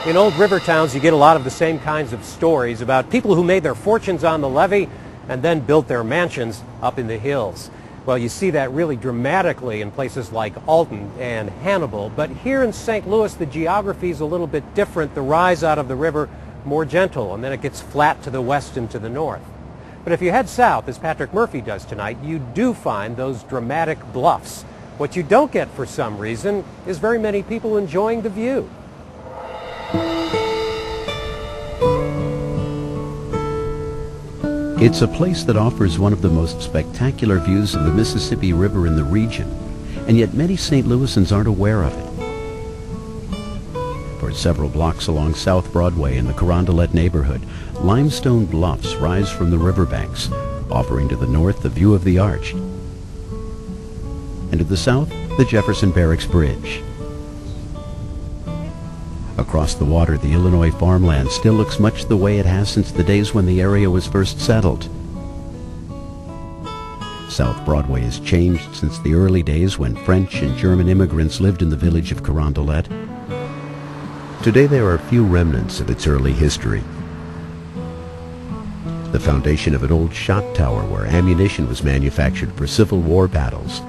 In old river towns, you get a lot of the same kinds of stories about people who made their fortunes on the levee and then built their mansions up in the hills. Well, you see that really dramatically in places like Alton and Hannibal, but here in St. Louis, the geography is a little bit different. The rise out of the river more gentle, and then it gets flat to the west and to the north. But if you head south, as Patrick Murphy does tonight, you do find those dramatic bluffs. What you don't get for some reason is very many people enjoying the view. It's a place that offers one of the most spectacular views of the Mississippi River in the region, and yet many St. Louisans aren't aware of it. For several blocks along South Broadway in the Carondelet neighborhood, limestone bluffs rise from the riverbanks, offering to the north the view of the Arch, and to the south, the Jefferson Barracks Bridge. Across the water, the Illinois farmland still looks much the way it has since the days when the area was first settled. South Broadway has changed since the early days when French and German immigrants lived in the village of Carondelet. Today there are few remnants of its early history. The foundation of an old shot tower where ammunition was manufactured for Civil War battles,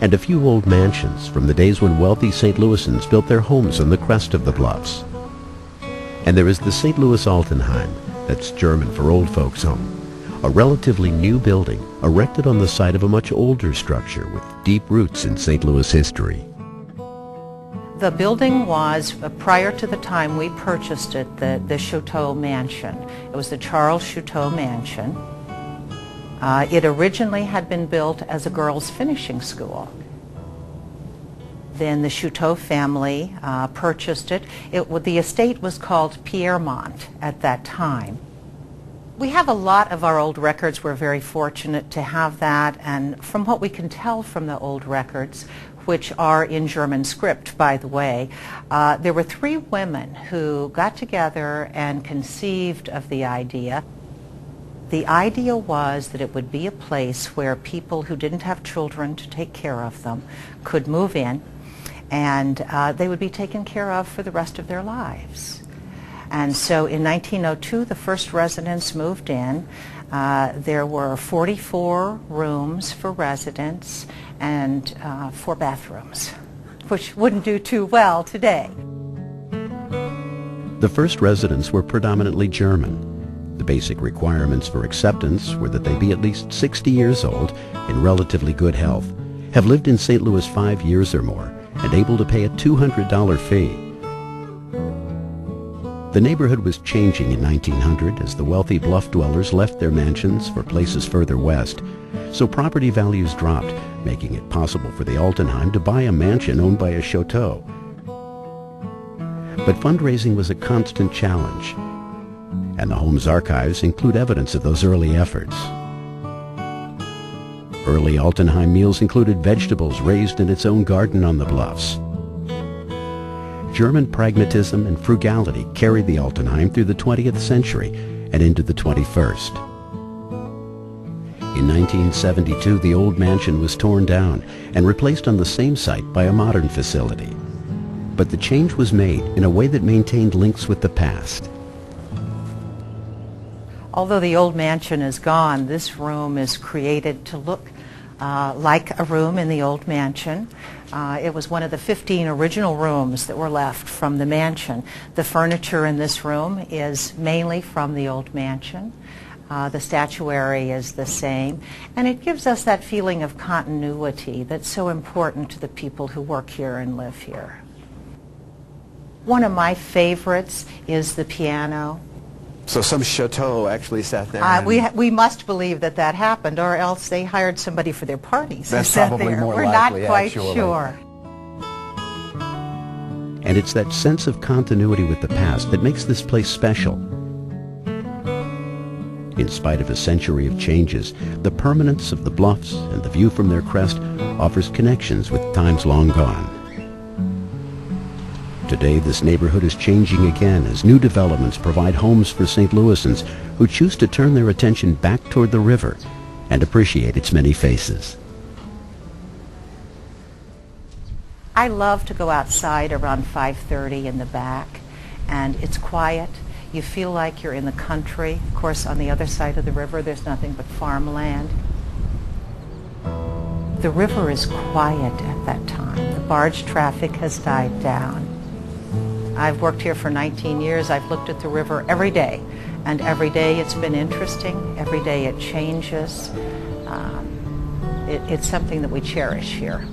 and a few old mansions from the days when wealthy St. Louisans built their homes on the crest of the bluffs. And there is the St. Louis Altenheim, that's German for old folks' home, a relatively new building erected on the site of a much older structure with deep roots in St. Louis history. The building was, prior to the time we purchased it, the Chateau Mansion. It was the Charles Chateau Mansion. It originally had been built as a girls' finishing school. Then the Chateau family purchased it. The estate was called Pierremont at that time. We have a lot of our old records. We're very fortunate to have that, and from what we can tell from the old records, which are in German script, by the way, there were three women who got together and conceived of the idea. The idea was that it would be a place where people who didn't have children to take care of them could move in, and they would be taken care of for the rest of their lives. And so in 1902, the first residents moved in. There were 44 rooms for residents and 4 bathrooms, which wouldn't do too well today. The first residents were predominantly German. The basic requirements for acceptance were that they be at least 60 years old, in relatively good health, have lived in St. Louis 5 years or more, and able to pay a $200 fee. The neighborhood was changing in 1900 as the wealthy bluff dwellers left their mansions for places further west, so property values dropped, making it possible for the Altenheim to buy a mansion owned by a chateau. But fundraising was a constant challenge, and the home's archives include evidence of those early efforts. Early Altenheim meals included vegetables raised in its own garden on the bluffs. German pragmatism and frugality carried the Altenheim through the 20th century and into the 21st. In 1972, the old mansion was torn down and replaced on the same site by a modern facility. But the change was made in a way that maintained links with the past. Although the old mansion is gone, this room is created to look like a room in the old mansion. It was one of the 15 original rooms that were left from the mansion. The furniture in this room is mainly from the old mansion. The statuary is the same, and it gives us that feeling of continuity that's so important to the people who work here and live here. One of my favorites is the piano. So some chateau actually sat there. We must believe that that happened, or else they hired somebody for their parties. That's probably there. more We're likely, not quite actually. sure. And it's that sense of continuity with the past that makes this place special. In spite of a century of changes, the permanence of the bluffs and the view from their crest offers connections with times long gone. Today, this neighborhood is changing again as new developments provide homes for St. Louisans who choose to turn their attention back toward the river and appreciate its many faces. I love to go outside around 5:30 in the back and it's quiet. You feel like you're in the country. Of course, on the other side of the river, there's nothing but farmland. The river is quiet at that time. The barge traffic has died down. I've worked here for 19 years. I've looked at the river every day, and every day it's been interesting. Every day it changes. It's something that we cherish here.